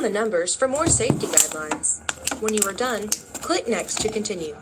down the numbers for more safety guidelines. When you are done, click Next to continue.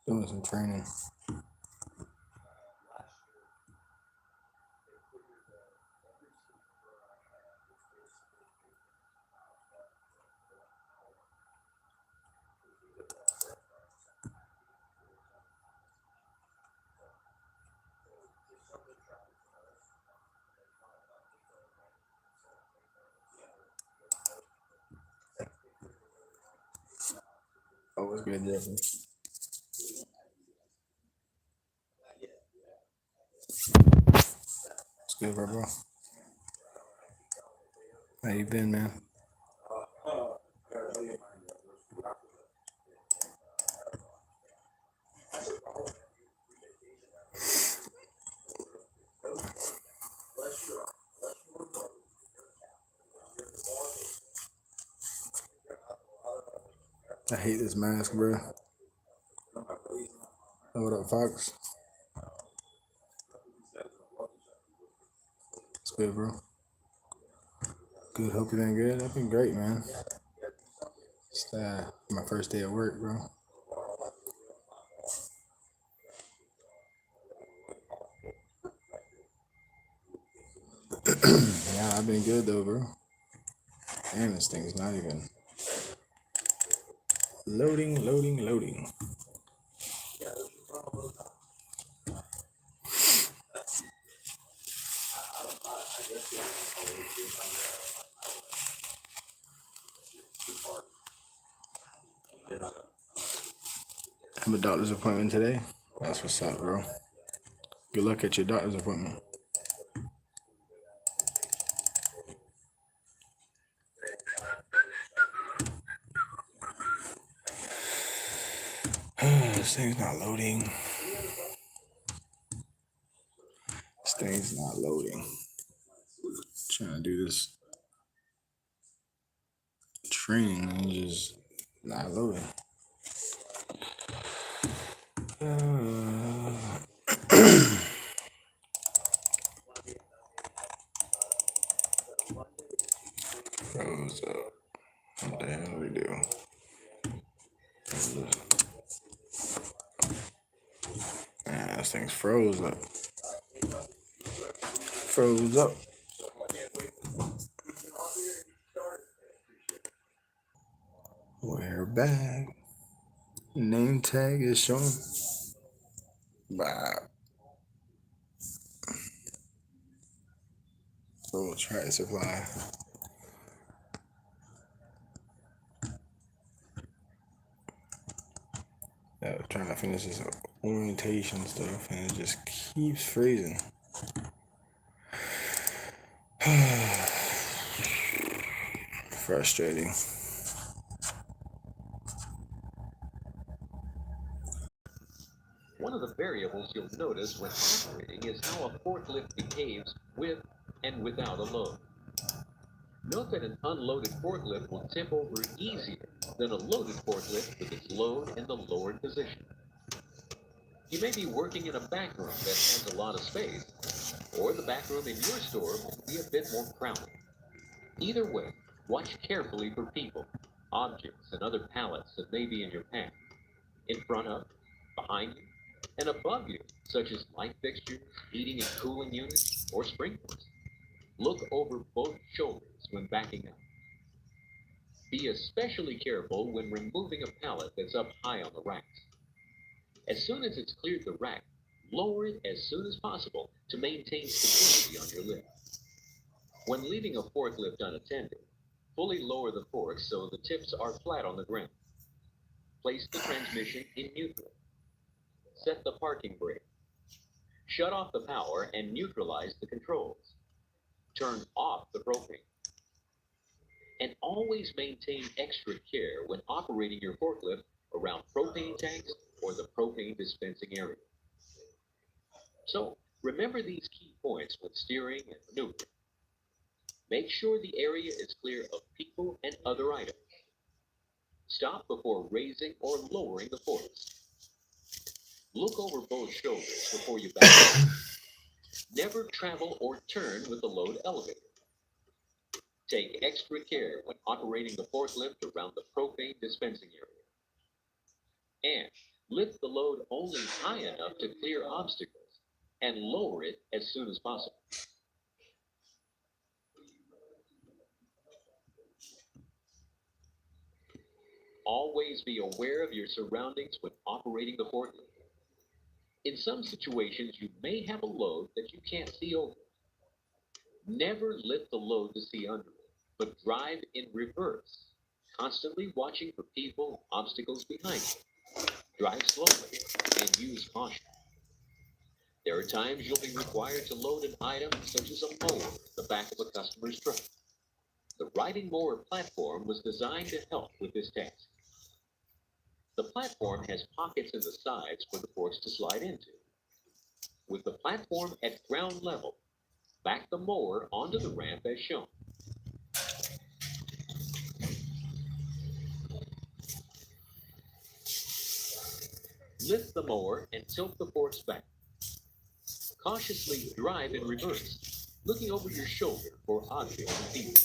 Doing some training. Oh, what's good, Jeffrey? What's good, bro? How you been, man? I hate this mask, bro. Oh, what up, Fox? What's good, bro? Good, hope you been good. I've been great, man. It's my first day at work, bro. Yeah, I've been good though, bro. And this thing's not even loading. I have a doctor's appointment today. That's what's up, bro. Good luck at your doctor's appointment. This thing's not loading. This thing's not loading. Trying to do this training and just not loading. Froze up. What the hell do we do? This thing's froze up. Froze up. We're back. Name tag is showing. Wow. Full track supply. I was trying to finish this orientation stuff and it just keeps freezing. Frustrating. One of the variables you'll notice when operating is how a forklift behaves with and without a load. Note that an unloaded forklift will tip over easier than a loaded forklift with its load in the lowered position. You may be working in a back room that has a lot of space, or the back room in your store will be a bit more crowded. Either way, watch carefully for people, objects, and other pallets that may be in your path, in front of, behind you, and above you, such as light fixtures, heating and cooling units, or sprinklers. Look over both shoulders when backing up. Be especially careful when removing a pallet that's up high on the racks. As soon as it's cleared the rack, lower it as soon as possible to maintain stability on your lift. When leaving a forklift unattended, fully lower the forks so the tips are flat on the ground. Place the transmission in neutral. Set the parking brake. Shut off the power and neutralize the controls. Turn off the propane. And always maintain extra care when operating your forklift around propane tanks or the propane dispensing area. So, remember these key points when steering and maneuvering. Make sure the area is clear of people and other items. Stop before raising or lowering the forks. Look over both shoulders before you back up. Never travel or turn with the load elevated. Take extra care when operating the forklift around the propane dispensing area. And lift the load only high enough to clear obstacles and lower it as soon as possible. Always be aware of your surroundings when operating the forklift. In some situations, you may have a load that you can't see over. Never lift the load to see under it, but drive in reverse, constantly watching for people and obstacles behind you. Drive slowly and use caution. There are times you'll be required to load an item such as a mower in the back of a customer's truck. The riding mower platform was designed to help with this task. The platform has pockets in the sides for the forks to slide into. With the platform at ground level, back the mower onto the ramp as shown. Lift the mower and tilt the forks back. Cautiously drive in reverse, looking over your shoulder for objects and people.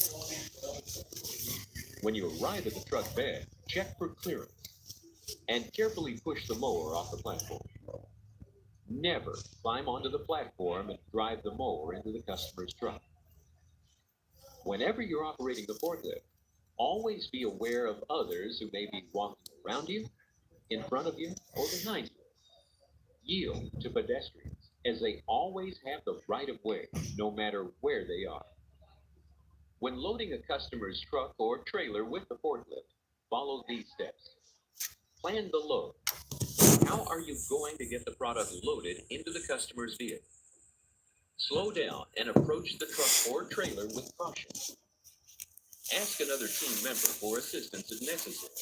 When you arrive at the truck bed, check for clearance and carefully push the mower off the platform. Never climb onto the platform and drive the mower into the customer's truck. Whenever you're operating the forklift, always be aware of others who may be walking around you, in front of you, or behind you. Yield to pedestrians, as they always have the right of way, no matter where they are. When loading a customer's truck or trailer with the forklift, follow these steps. Plan the load. How are you going to get the product loaded into the customer's vehicle? Slow down and approach the truck or trailer with caution. Ask another team member for assistance if necessary.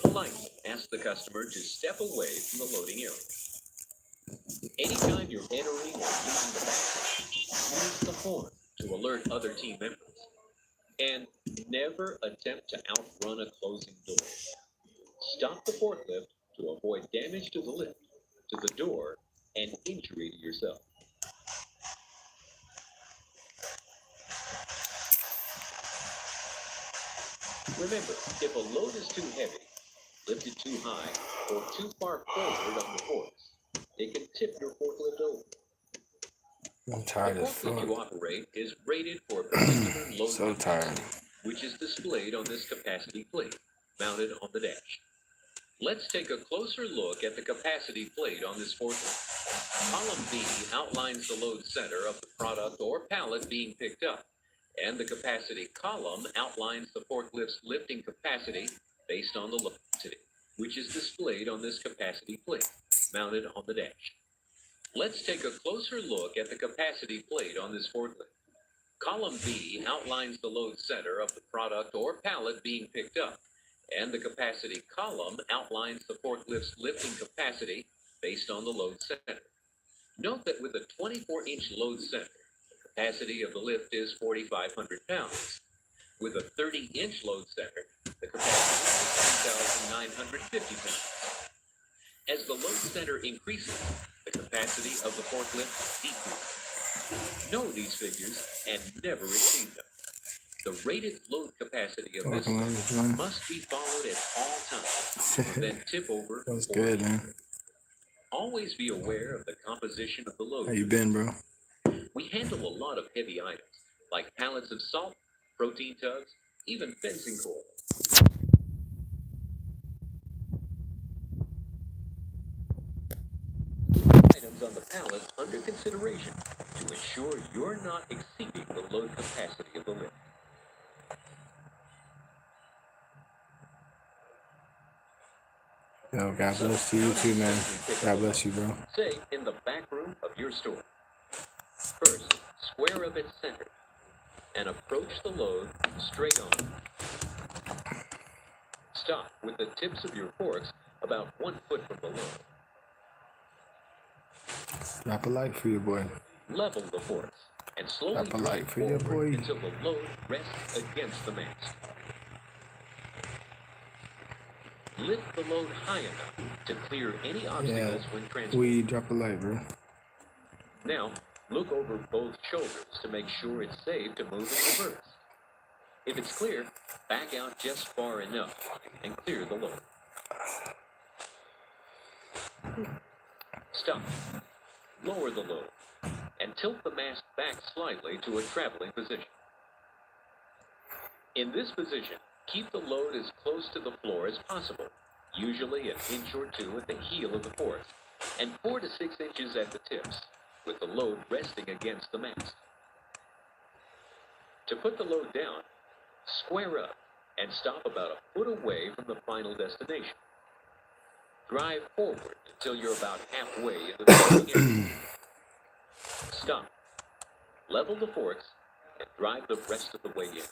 Politely ask the customer to step away from the loading area. Anytime you're entering or leaving the backside, use the horn to alert other team members. And never attempt to outrun a closing door. Stop the forklift to avoid damage to the lift, to the door, and injury to yourself. Remember, if a load is too heavy, lifted too high, or too far forward on the forks, it can tip your forklift over. I'm tired The as forklift fuck. you operate is rated for a particular load So tired. capacity, which is displayed on this capacity plate, mounted on the dash. Let's take a closer look at the capacity plate on this forklift. Column B outlines the load center of the product or pallet being picked up, and the capacity column outlines the forklift's lifting capacity based on the load capacity, which is displayed on this capacity plate, mounted on the dash. Let's take a closer look at the capacity plate on this forklift. Column B outlines the load center of the product or pallet being picked up, and the capacity column outlines the forklift's lifting capacity based on the load center. Note that with a 24-inch load center, the capacity of the lift is 4,500 pounds. With a 30-inch load center, the capacity is 2,950 pounds. As the load center increases, the capacity of the forklift decreases. Know these figures and never exceed them. The rated load capacity of this lift must be followed at all times to prevent tip over. That's good, man. Always be aware of the composition of the load. How you been, bro? We handle a lot of heavy items, like pallets of salt, protein tubs, even fencing cord. Items on the pallet under consideration to ensure you're not exceeding the load capacity of the lift. Yo, God bless you too, man. God bless you, bro. Say in the back room of your store. First, square up its center and approach the load straight on. Stop with the tips of your forks about 1 foot from the load. Drop a light for your boy. Level the forks and slowly Drop a light drive for your forward boy. until the load rests against the mast. Lift the load high enough to clear any obstacles when transporting. We drop a light, bro. Now, look over both shoulders to make sure it's safe to move in reverse. If it's clear, back out just far enough and clear the load. Stop. Lower the load and tilt the mast back slightly to a traveling position. In this position, keep the load as close to the floor as possible, usually an inch or two at the heel of the forks, and 4 to 6 inches at the tips, with the load resting against the mast. To put the load down, square up and stop about a foot away from the final destination. Drive forward until you're about halfway into the area. Stop. Level the forks and drive the rest of the way in.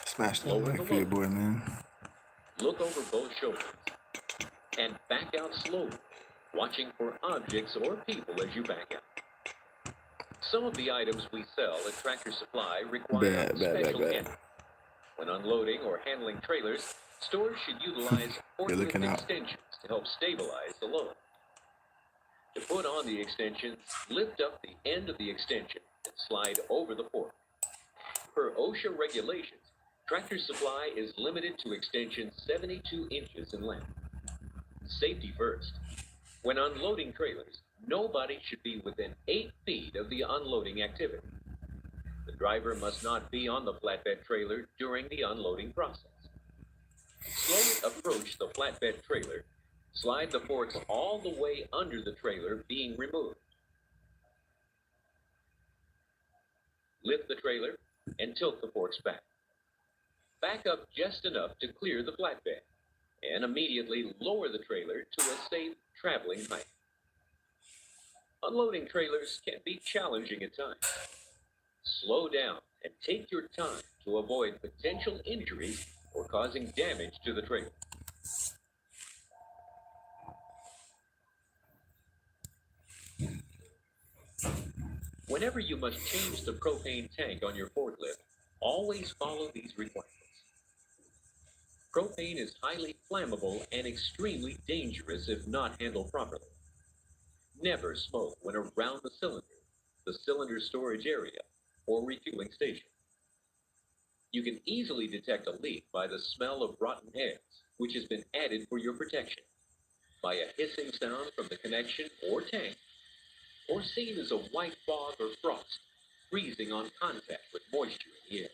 Smash that light for your boy, man. Look over both shoulders and back out slowly, watching for objects or people as you back out. Some of the items we sell at Tractor Supply require special handling. When unloading or handling trailers, stores should utilize forklift extensions to help stabilize the load. To put on the extensions, lift up the end of the extension and slide over the fork. Per OSHA regulations, Tractor Supply is limited to extensions 72 inches in length. Safety first. When unloading trailers, nobody should be within 8 feet of the unloading activity. The driver must not be on the flatbed trailer during the unloading process. Slowly approach the flatbed trailer. Slide the forks all the way under the trailer being removed. Lift the trailer and tilt the forks back. Back up just enough to clear the flatbed, and immediately lower the trailer to a safe traveling height. Unloading trailers can be challenging at times. Slow down and take your time to avoid potential injuries or causing damage to the trailer. Whenever you must change the propane tank on your forklift, always follow these requirements. Propane is highly flammable and extremely dangerous if not handled properly. Never smoke when around the cylinder storage area, or refueling station. You can easily detect a leak by the smell of rotten eggs, which has been added for your protection, by a hissing sound from the connection or tank, or seen as a white fog or frost freezing on contact with moisture in the air.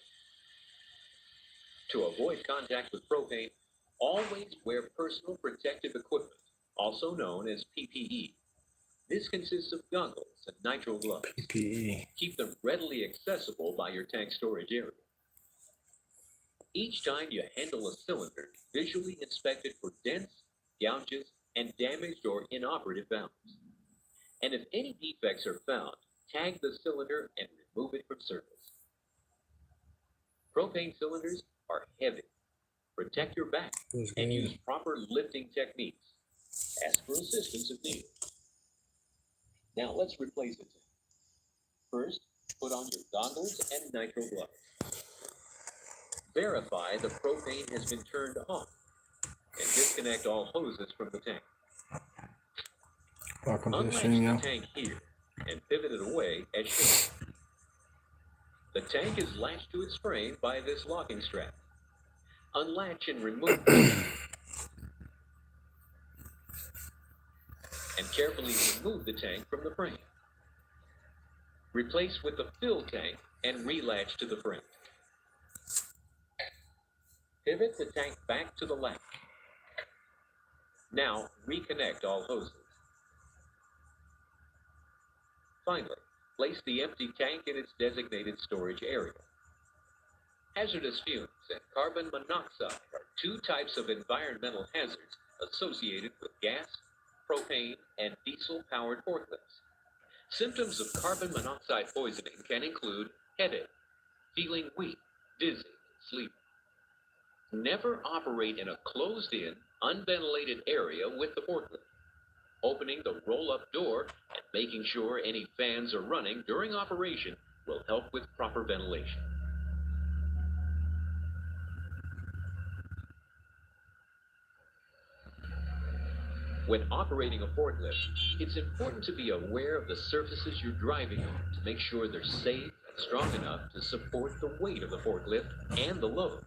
To avoid contact with propane, always wear personal protective equipment, also known as PPE. This consists of goggles and nitrile gloves. PPE. Keep them readily accessible by your tank storage area. Each time you handle a cylinder, visually inspect it for dents, gouges, and damaged or inoperative valves. And if any defects are found, tag the cylinder and remove it from service. Propane cylinders are heavy. Protect your back and use proper lifting techniques. Ask for assistance if needed. Now let's replace the tank. First, put on your goggles and nitrile gloves. Verify the propane has been turned off and disconnect all hoses from the tank. Welcome to the Unlatch stream, the yo. tank here and pivot it away as shown. The tank is latched to its frame by this locking strap. Unlatch and remove and carefully remove the tank from the frame. Replace with the fill tank and relatch to the frame. Pivot the tank back to the left. Now, reconnect all hoses. Finally, place the empty tank in its designated storage area. Hazardous fumes and carbon monoxide are two types of environmental hazards associated with gas, propane, and diesel-powered forklifts. Symptoms of carbon monoxide poisoning can include headache, feeling weak, dizzy, and sleepy. Never operate in a closed-in, unventilated area with the forklift. Opening the roll-up door and making sure any fans are running during operation will help with proper ventilation. When operating a forklift, it's important to be aware of the surfaces you're driving on to make sure they're safe and strong enough to support the weight of the forklift and the load.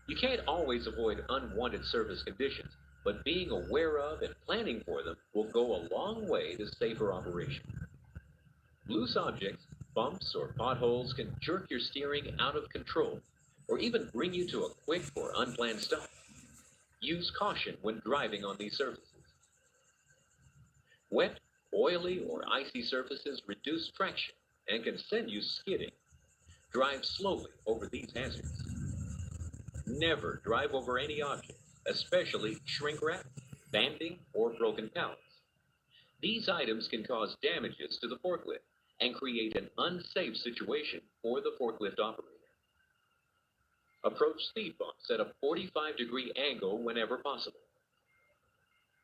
You can't always avoid unwanted surface conditions, but being aware of and planning for them will go a long way to safer operation. Loose objects, bumps, or potholes can jerk your steering out of control, or even bring you to a quick or unplanned stop. Use caution when driving on these surfaces. Wet, oily, or icy surfaces reduce traction and can send you skidding. Drive slowly over these hazards. Never drive over any object, especially shrink wrap, banding, or broken pallets. These items can cause damages to the forklift and create an unsafe situation for the forklift operator. Approach speed bumps at a 45-degree angle whenever possible.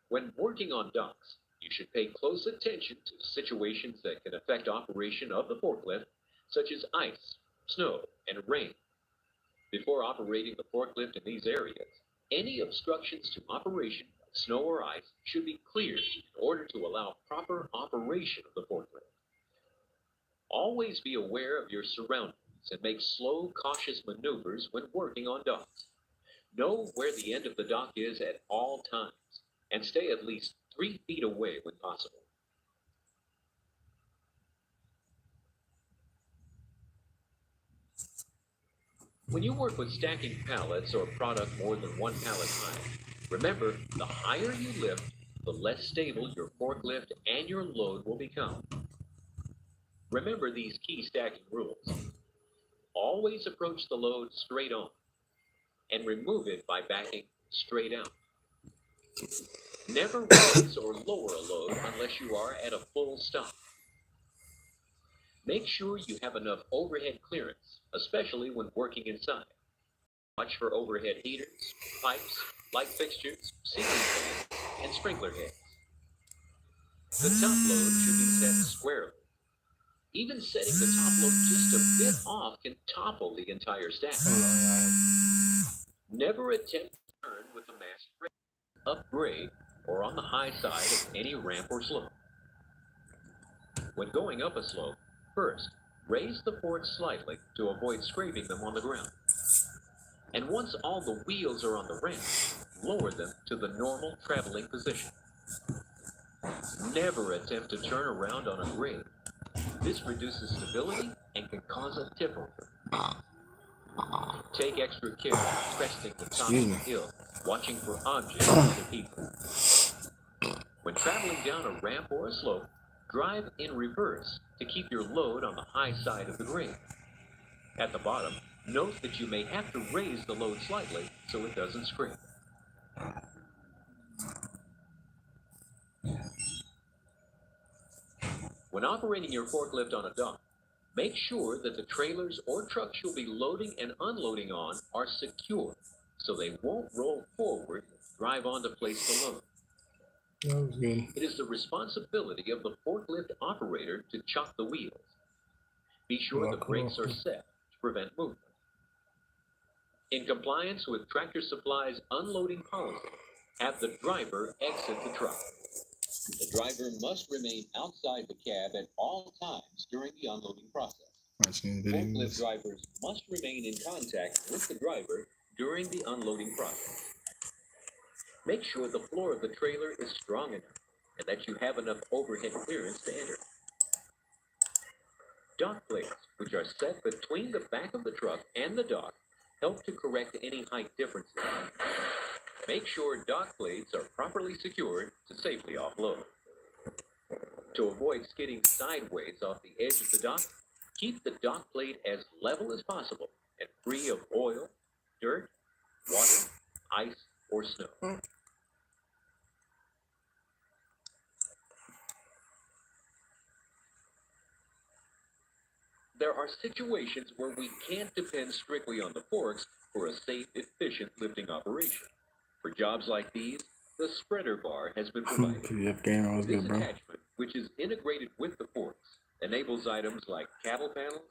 When working on docks, you should pay close attention to situations that can affect operation of the forklift, such as ice, snow, and rain. Before operating the forklift in these areas, any obstructions to operation of snow or ice should be cleared in order to allow proper operation of the forklift. Always be aware of your surroundings and make slow, cautious maneuvers when working on docks. Know where the end of the dock is at all times, and stay at least 3 feet away when possible. When you work with stacking pallets or product more than one pallet high, remember, the higher you lift, the less stable your forklift and your load will become. Remember these key stacking rules. Always approach the load straight on, and remove it by backing straight out. Never raise or lower a load unless you are at a full stop. Make sure you have enough overhead clearance, especially when working inside. Watch for overhead heaters, pipes, light fixtures, ceiling fans, and sprinkler heads. The top load should be set squarely. Even setting the top load just a bit off can topple the entire stack. Never attempt to turn with the mast raised, up grade, or on the high side of any ramp or slope. When going up a slope, first, raise the forks slightly to avoid scraping them on the ground. And once all the wheels are on the ramp, lower them to the normal traveling position. Never attempt to turn around on a grade. This reduces stability and can cause a tip over. Take extra care cresting the top of the hill, watching for objects and other people. When traveling down a ramp or a slope, drive in reverse to keep your load on the high side of the grade. At the bottom, note that you may have to raise the load slightly so it doesn't scrape. When operating your forklift on a dock, make sure that the trailers or trucks you'll be loading and unloading on are secure so they won't roll forward and drive on to place the load. That was good. It is the responsibility of the forklift operator to chock the wheels. Be sure the brakes are set to prevent movement. In compliance with Tractor Supply's unloading policy, have the driver exit the truck. The driver must remain outside the cab at all times during the unloading process. Forklift drivers must remain in contact with the driver during the unloading process. Make sure the floor of the trailer is strong enough and that you have enough overhead clearance to enter. Dock plates, which are set between the back of the truck and the dock, help to correct any height differences. Make sure dock plates are properly secured to safely offload. To avoid skidding sideways off the edge of the dock, keep the dock plate as level as possible and free of oil, dirt, water, ice, or snow. There are situations where we can't depend strictly on the forks for a safe, efficient lifting operation. For jobs like these, the spreader bar has been provided. PDF game was This good, bro. attachment, which is integrated with the forks, enables items like cattle panels,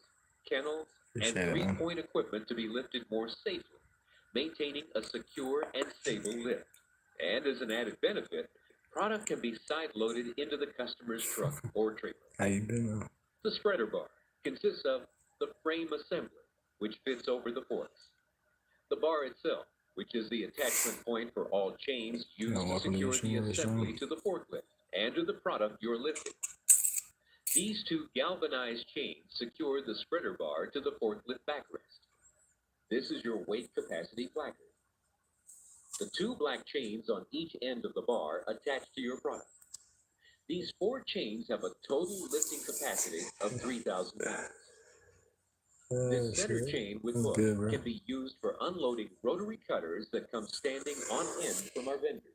kennels, and Appreciate it, man. three-point equipment to be lifted more safely, maintaining a secure and stable lift. And as an added benefit, product can be side-loaded into the customer's truck or trailer. How you been, man? The spreader bar consists of the frame assembly, which fits over the forks, the bar itself, which is the attachment point for all chains used to welcome to secure your the show, assembly to the forklift and to the product you're lifting. These two galvanized chains secure the spreader bar to the forklift backrest. This is your weight capacity placard. The two black chains on each end of the bar attach to your product. These 4 chains have a total lifting capacity of 3,000 pounds. This center chain with hook can be used for unloading rotary cutters that come standing on end from our vendors.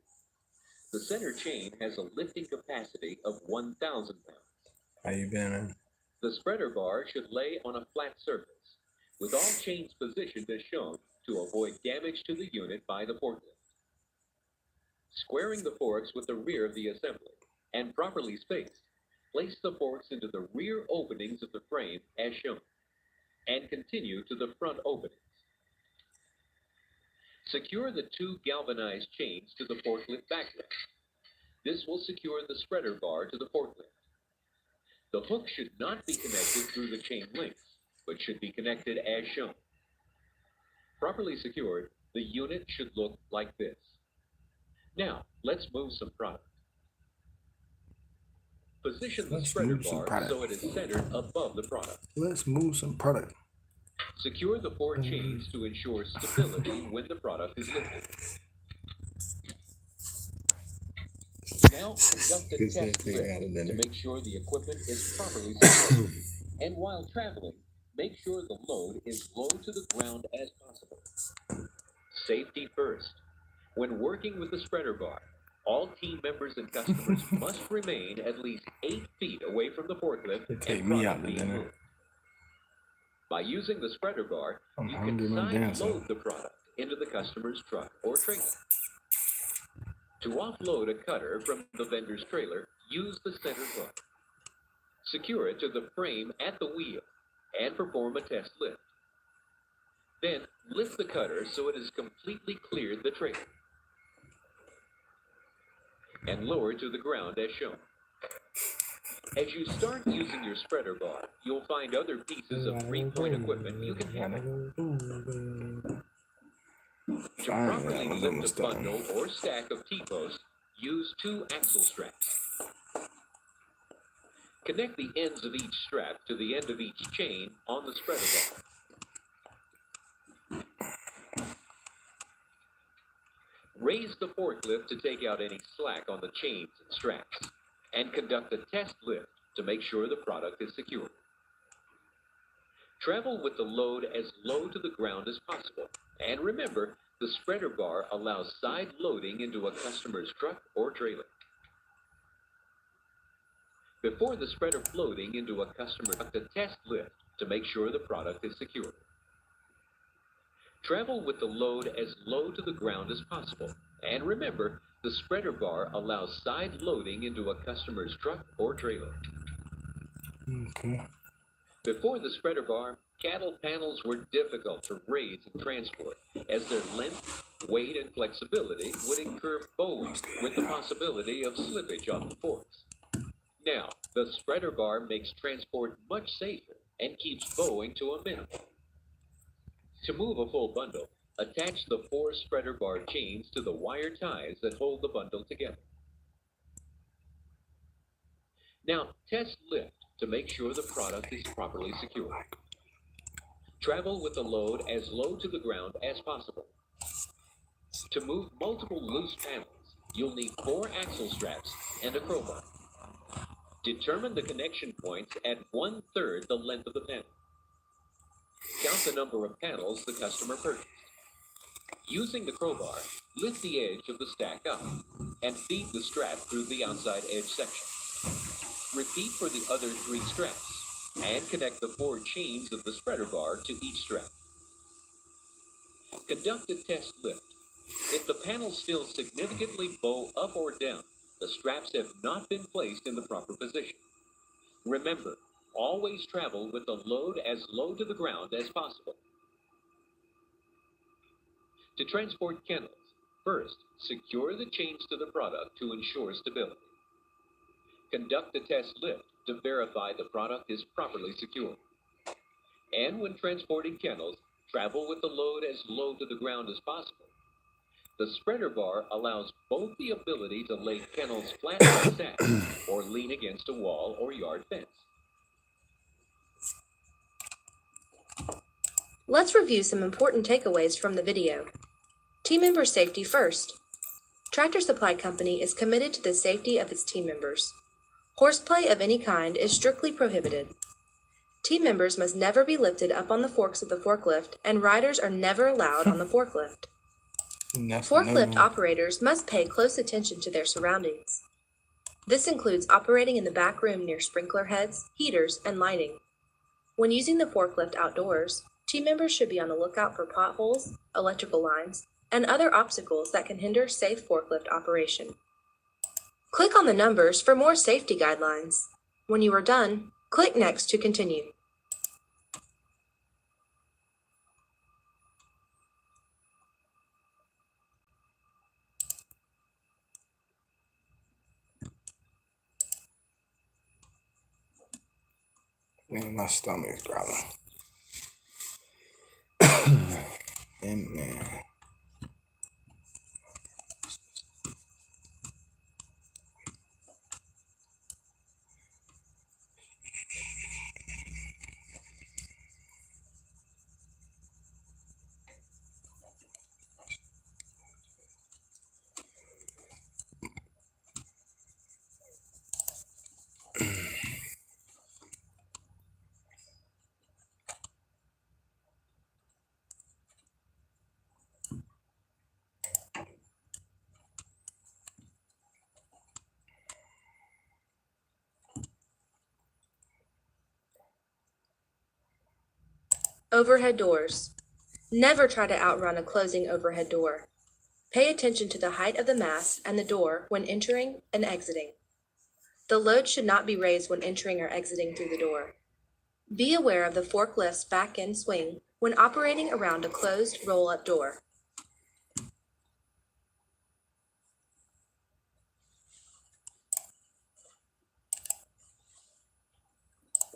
The center chain has a lifting capacity of 1,000 pounds. How you been, man? The spreader bar should lay on a flat surface, with all chains positioned as shown to avoid damage to the unit by the forklift. Squaring the forks with the rear of the assembly and properly spaced, place the forks into the rear openings of the frame as shown, and continue to the front openings. Secure the 2 galvanized chains to the forklift backrest. This will secure the spreader bar to the forklift. The hook should not be connected through the chain links, but should be connected as shown. Properly secured, the unit should look like this. Now, let's move some product. Position the spreader bar so it is centered above the product. Let's move some product. Secure the 4 chains to ensure stability when the product is lifted. Now conduct a test lift to make sure the equipment is properly secured. And while traveling, make sure the load is low to the ground as possible. Safety first. When working with the spreader bar, all team members and customers must remain at least 8 feet away from the forklift and product being moved. By using the spreader bar, you can side load the product into the customer's truck or trailer. To offload a cutter from the vendor's trailer, use the center hook. Secure it to the frame at the wheel and perform a test lift. Then lift the cutter so it has completely cleared the trailer and lower to the ground as shown. As you start using your spreader bar, you'll find other pieces of 3-point equipment you can handle. To properly lift a bundle or stack of T-posts, use 2 axle straps. Connect the ends of each strap to the end of each chain on the spreader bar. Raise the forklift to take out any slack on the chains and straps, and conduct a test lift to make sure the product is secure. Travel with the load as low to the ground as possible, and remember, the spreader bar allows side loading into a customer's truck or trailer. Before the spreader floating into a customer, conduct a test lift to make sure the product is secure. Travel with the load as low to the ground as possible, and remember, the spreader bar allows side loading into a customer's truck or trailer. Okay. Before the spreader bar, cattle panels were difficult to raise and transport, as their length, weight, and flexibility would incur bowing with the possibility of slippage off the forks. Now, the spreader bar makes transport much safer and keeps bowing to a minimum. To move a full bundle, attach the 4 spreader bar chains to the wire ties that hold the bundle together. Now, test lift to make sure the product is properly secured. Travel with the load as low to the ground as possible. To move multiple loose panels, you'll need 4 axle straps and a crowbar. Determine the connection points at 1/3 the length of the panel. Count the number of panels the customer purchased. Using the crowbar, lift the edge of the stack up and feed the strap through the outside edge section. Repeat for the other 3 straps and connect the 4 chains of the spreader bar to each strap. Conduct a test lift. If the panels still significantly bow up or down, the straps have not been placed in the proper position. Remember, always travel with the load as low to the ground as possible. To transport kennels, first, secure the chains to the product to ensure stability. Conduct a test lift to verify the product is properly secured. And when transporting kennels, travel with the load as low to the ground as possible. The spreader bar allows both the ability to lay kennels flat on the stack or lean against a wall or yard fence. Let's review some important takeaways from the video. Team member safety first. Tractor Supply Company is committed to the safety of its team members. Horseplay of any kind is strictly prohibited. Team members must never be lifted up on the forks of the forklift, and riders are never allowed on the forklift. Forklift operators must pay close attention to their surroundings. This includes operating in the back room near sprinkler heads, heaters, and lighting. When using the forklift outdoors, team members should be on the lookout for potholes, electrical lines, and other obstacles that can hinder safe forklift operation. Click on the numbers for more safety guidelines. When you are done, click Next to continue. Man, my stomach is growling. And man. Overhead doors. Never try to outrun a closing overhead door. Pay attention to the height of the mast and the door when entering and exiting. The load should not be raised when entering or exiting through the door. Be aware of the forklift's back end swing when operating around a closed roll-up door.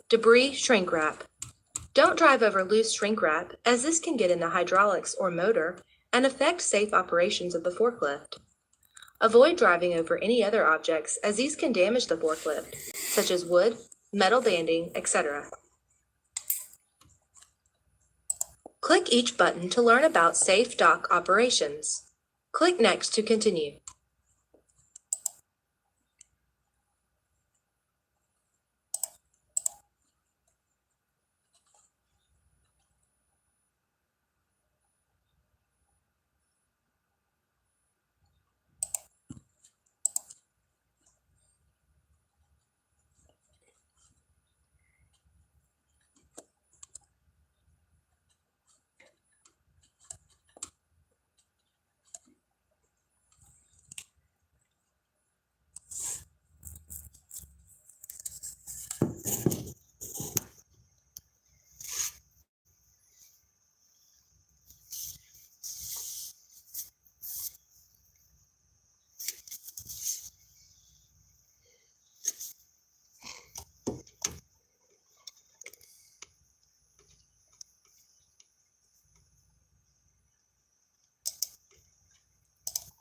Debris shrink wrap. Don't drive over loose shrink wrap, as this can get in the hydraulics or motor and affect safe operations of the forklift. Avoid driving over any other objects, as these can damage the forklift, such as wood, metal banding, etc. Click each button to learn about safe dock operations. Click Next to continue.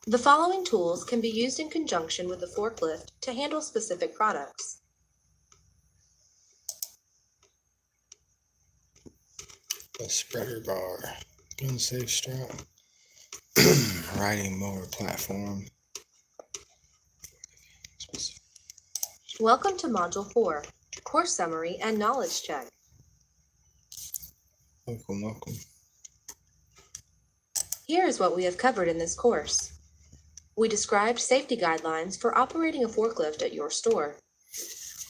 The following tools can be used in conjunction with the forklift to handle specific products. spreader bar, gun safe strap, riding mower platform. Welcome to Module 4, Course Summary and Knowledge Check. Welcome. Here is what we have covered in this course. We described safety guidelines for operating a forklift at your store.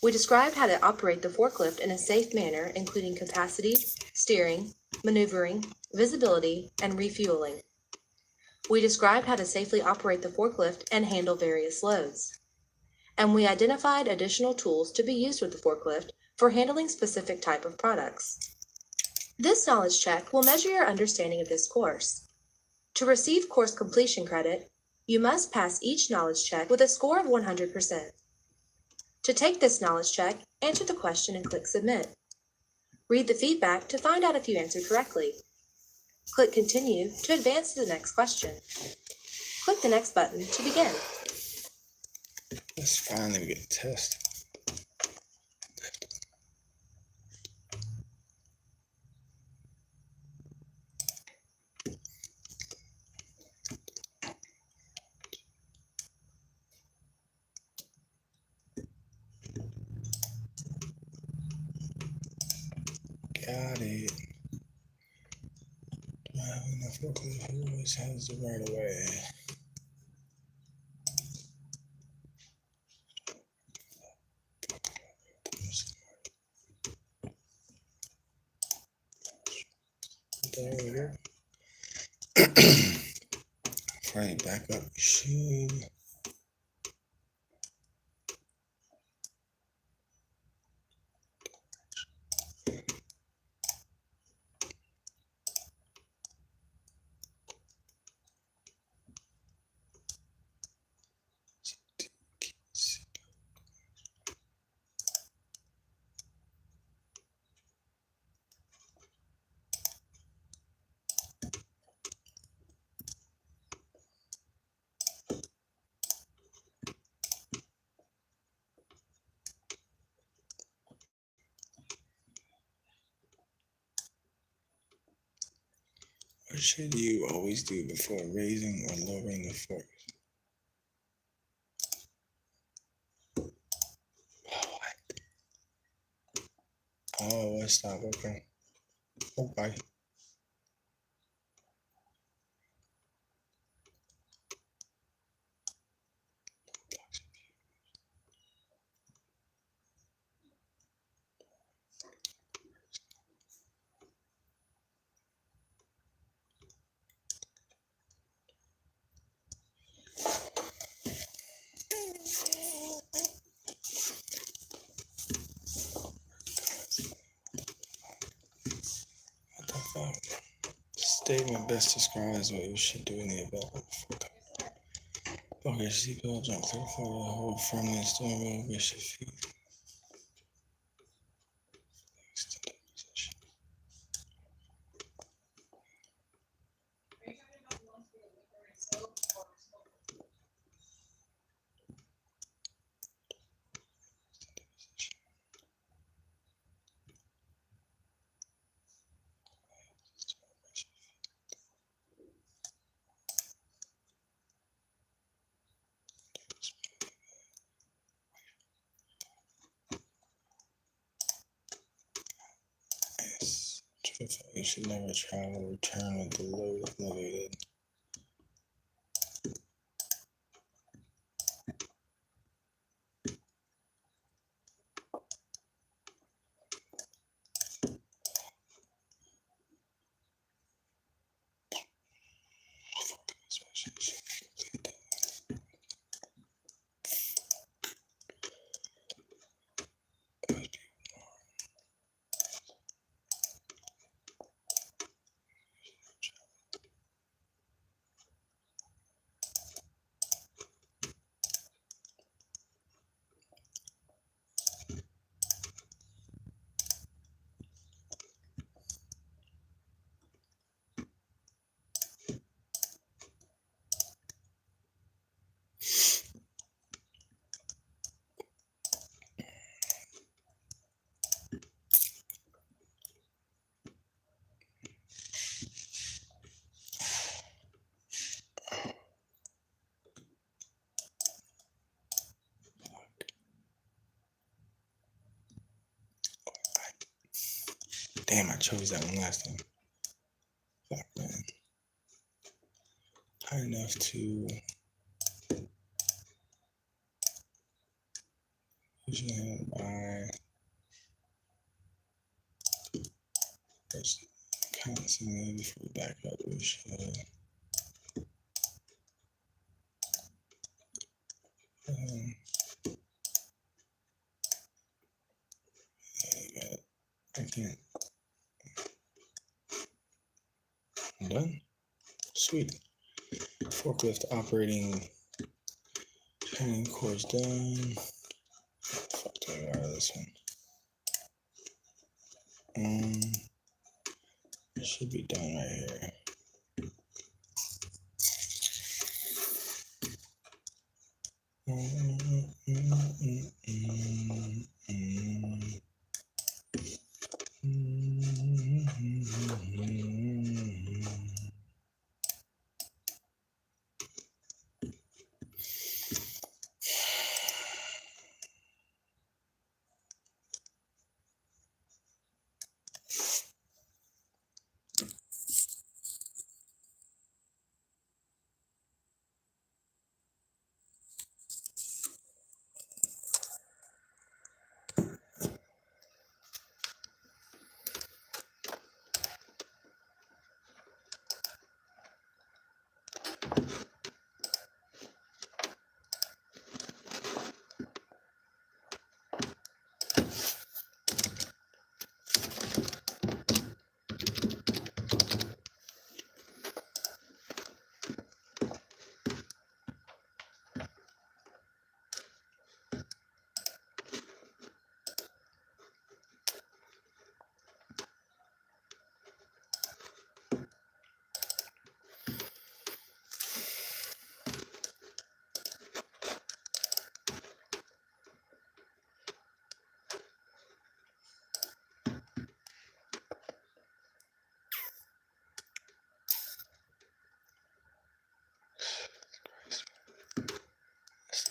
We described how to operate the forklift in a safe manner, including capacity, steering, maneuvering, visibility, and refueling. We described how to safely operate the forklift and handle various loads. And we identified additional tools to be used with the forklift for handling specific type of products. This knowledge check will measure your understanding of this course. To receive course completion credit, you must pass each knowledge check with a score of 100%. To take this knowledge check, answer the question and click Submit. Read the feedback to find out if you answered correctly. Click Continue to advance to the next question. Click the next button to begin. Let's finally get a test. Got it. Driving the forklift, who always has the right of way? There we go. Right, back up machine. What should you always do before raising or lowering the fork? Oh, let's not working. Okay. What the fuck? Statement best describes what you should do in the event of okay, seatbelt, jump clear for the whole firmly in steering wheel, wish your feet. Extended position. Yes. Truthfully, you should never travel or return with the load elevated. damn, I chose that one last time. Fuck, man. High enough to usually by first constantly before we back up. We should. I can't. I'm done. Sweet. Forklift operating training course done. Fuck, do I out of this one? It should be done right here.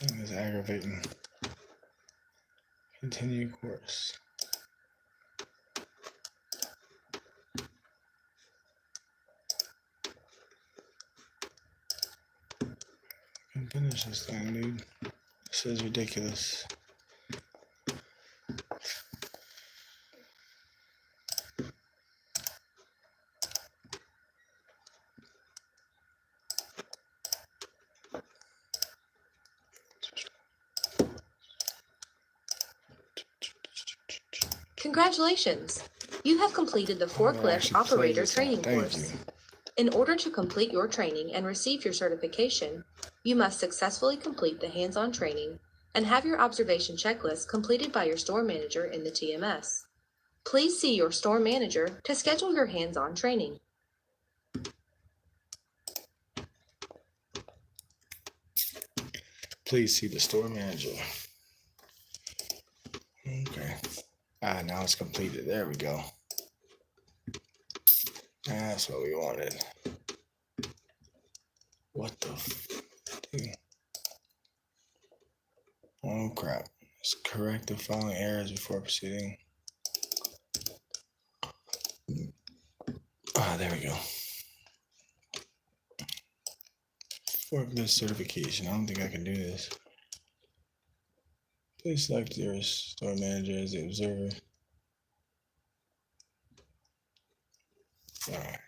This thing is aggravating. Continue course. I can finish this thing, dude. This is ridiculous. Congratulations! You have completed the Forklift Operator Training course. In order to complete your training and receive your certification, you must successfully complete the hands-on training and have your observation checklist completed by your store manager in the TMS. Please see your store manager to schedule your hands-on training. Please see the store manager. Okay. Now it's completed. There we go. That's what we wanted. What the dude? Oh crap. Let's correct the following errors before proceeding. There we go. Forklift certification. I don't think I can do this. Please select your store manager as the observer. All right.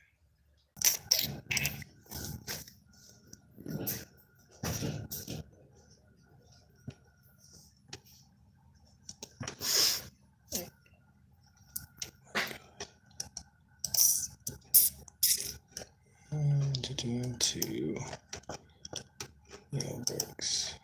Two bricks.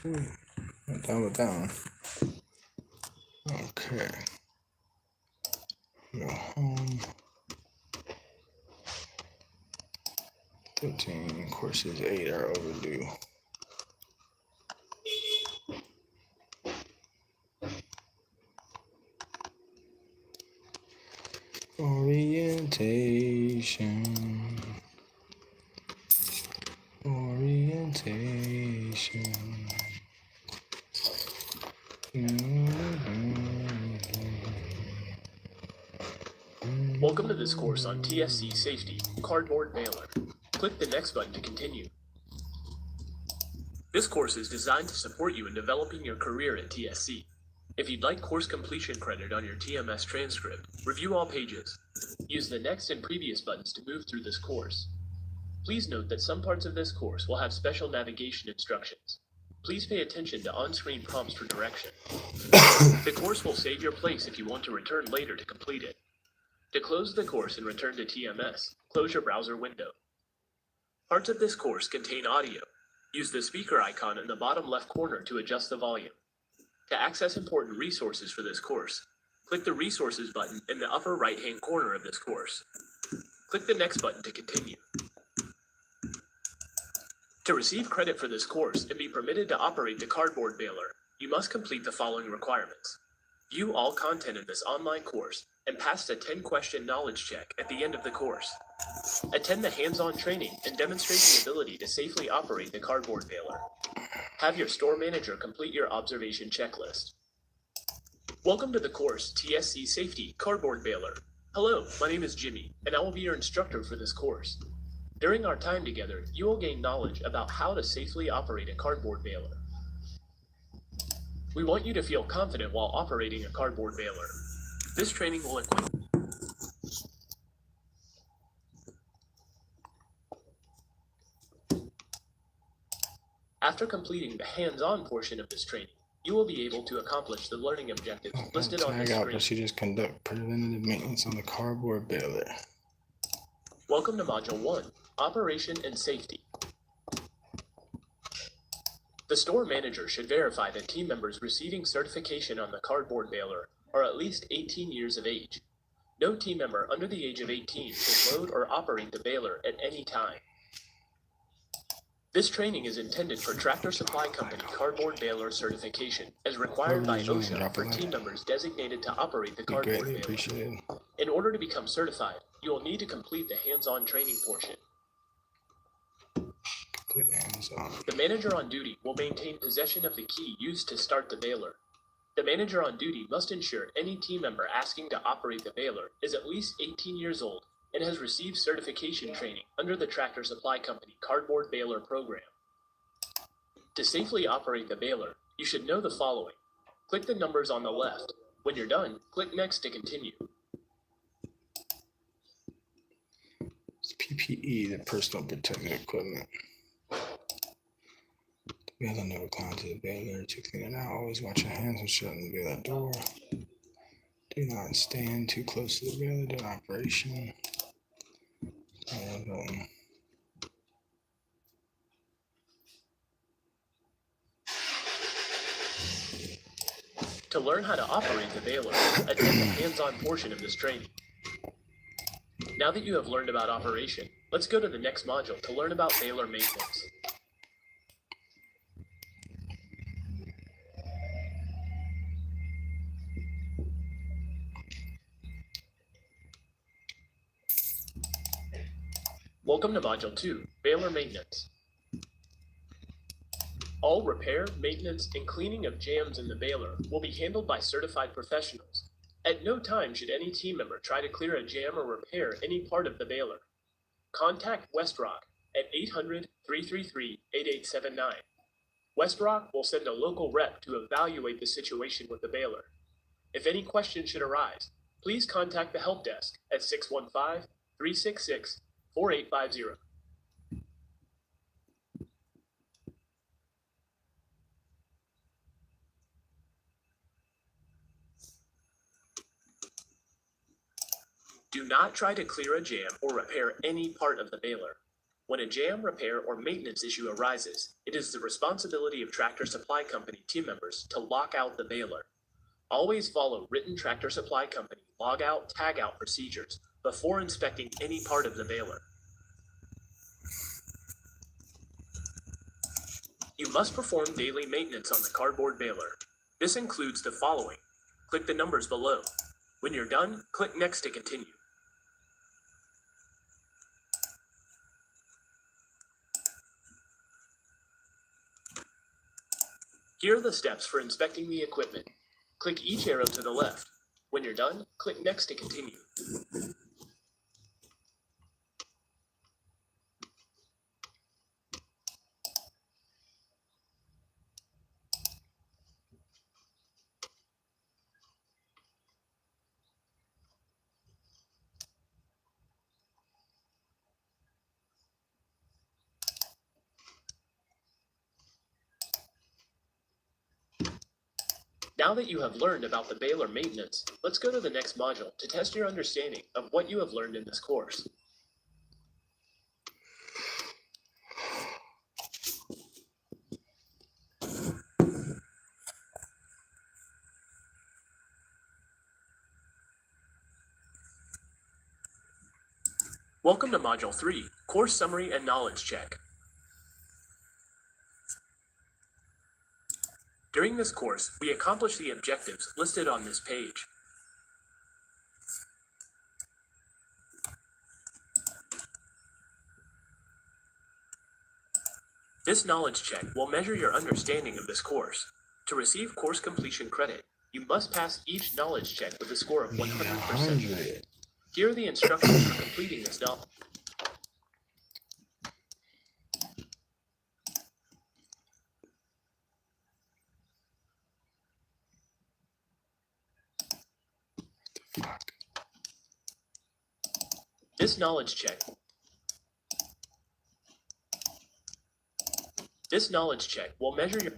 Sweet. I'm done with that one. Okay. Go home. 13 courses, 8 are overdue. Orientation. Welcome to this course on TSC Safety, Cardboard Baler. Click the next button to continue. This course is designed to support you in developing your career at TSC. If you'd like course completion credit on your TMS transcript, review all pages. Use the next and previous buttons to move through this course. Please note that some parts of this course will have special navigation instructions. Please pay attention to on-screen prompts for direction. The course will save your place if you want to return later to complete it. To close the course and return to TMS, close your browser window. Parts of this course contain audio. Use the speaker icon in the bottom left corner to adjust the volume. To access important resources for this course, click the Resources button in the upper right-hand corner of this course. Click the next button to continue. To receive credit for this course and be permitted to operate the cardboard baler, you must complete the following requirements. View all content in this online course and pass a 10-question knowledge check at the end of the course. Attend the hands-on training and demonstrate the ability to safely operate the cardboard baler. Have your store manager complete your observation checklist. Welcome to the course TSC Safety Cardboard Baler. Hello, my name is Jimmy, and I will be your instructor for this course. During our time together, you will gain knowledge about how to safely operate a cardboard baler. We want you to feel confident while operating a cardboard baler. This training will equip. After completing the hands-on portion of this training, you will be able to accomplish the learning objectives listed on this Tag out screen. procedures, conduct preventative maintenance on the cardboard baler. Welcome to Module 1, Operation and Safety. The store manager should verify that team members receiving certification on the cardboard baler are at least 18 years of age. No team member under the age of 18 should load or operate the baler at any time. This training is intended for Tractor Supply Company cardboard baler certification as required by OSHA for team members designated to operate the cardboard Greatly baler. appreciated. In order to become certified, you will need to complete the hands-on training portion. The manager on duty will maintain possession of the key used to start the baler. The manager on duty must ensure any team member asking to operate the baler is at least 18 years old and has received certification training under the Tractor Supply Company Cardboard Baler Program. To safely operate the baler, you should know the following. Click the numbers on the left. When you're done, click Next to continue. It's PPE, the personal protective equipment. The baler never climb to the baler to clean it out. Always watch your hands when shutting the baler door. Do not stand too close to the baler during operation. To learn how to operate the baler, attend the hands-on portion of this training. Now that you have learned about operation, let's go to the next module to learn about baler maintenance. Welcome to Module 2, Baler Maintenance. All repair, maintenance, and cleaning of jams in the baler will be handled by certified professionals. At no time should any team member try to clear a jam or repair any part of the baler. Contact WestRock at 800-333-8879. WestRock will send a local rep to evaluate the situation with the baler. If any questions should arise, please contact the help desk at 615-366-4850. Do not try to clear a jam or repair any part of the baler. When a jam, repair, or maintenance issue arises, it is the responsibility of Tractor Supply Company team members to lock out the baler. Always follow written Tractor Supply Company log-out, tag-out procedures before inspecting any part of the baler. You must perform daily maintenance on the cardboard baler. This includes the following. Click the numbers below. When you're done, click Next to continue. Here are the steps for inspecting the equipment. Click each arrow to the left. When you're done, click Next to continue. Now that you have learned about the baler maintenance, let's go to the next module to test your understanding of what you have learned in this course. Welcome to Module 3, Course Summary and Knowledge Check. During this course, we accomplish the objectives listed on this page. This knowledge check will measure your understanding of this course. To receive course completion credit, you must pass each knowledge check with a score of 100%. Here are the instructions for completing this knowledge. This knowledge check will measure your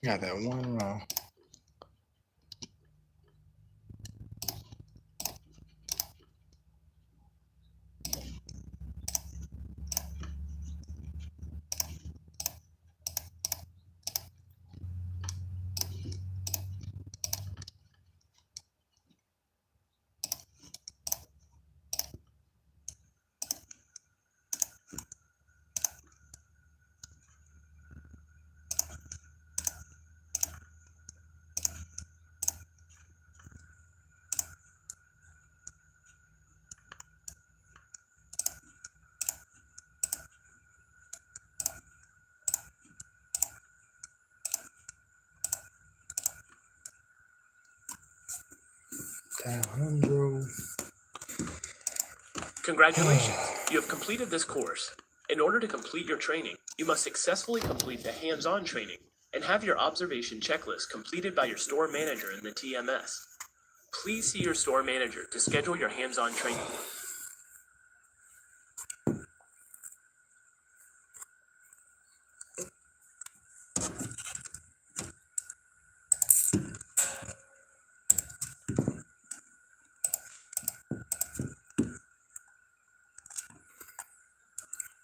Got that one wrong. Alejandro. Congratulations, you have completed this course. In order to complete your training, you must successfully complete the hands-on training and have your observation checklist completed by your store manager in the TMS. Please see your store manager to schedule your hands-on training.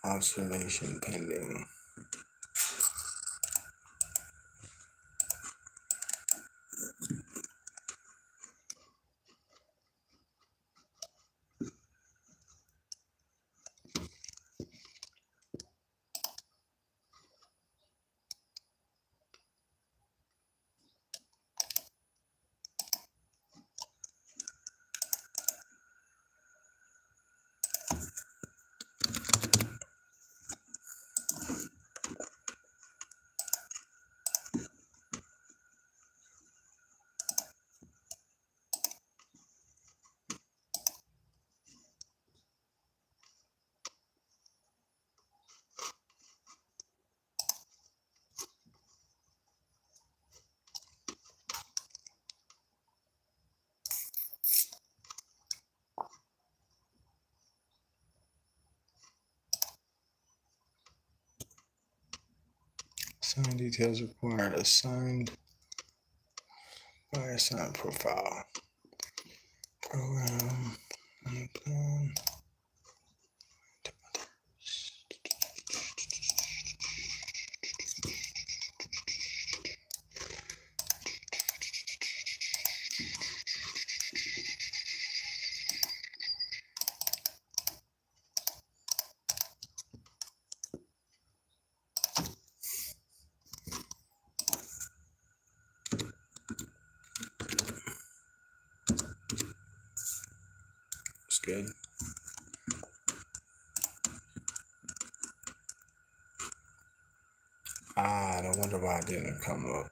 Observation pending. Sign details required. Assigned by assigned profile. Program. Plan. It's good. No wonder why it didn't come up.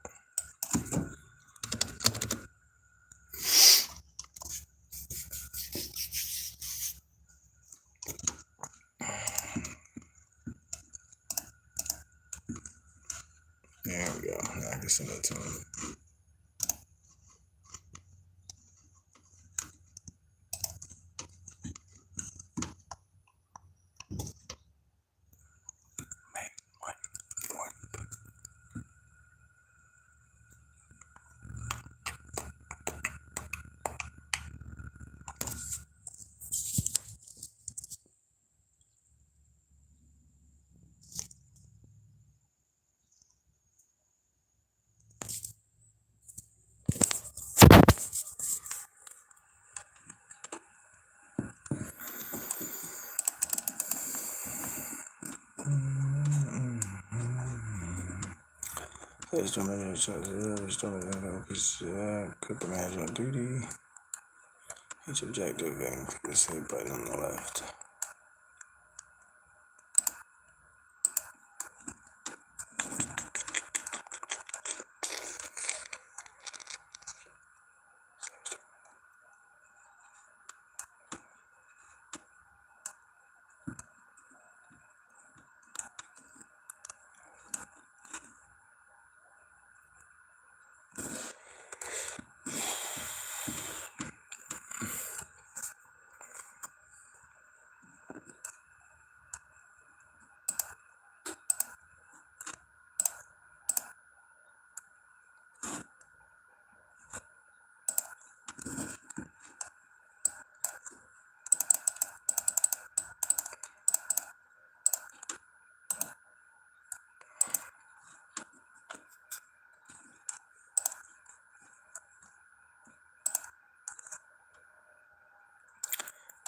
There we go. Now I can send it to him. Cook the management duty. Each objective and click the save button on the left.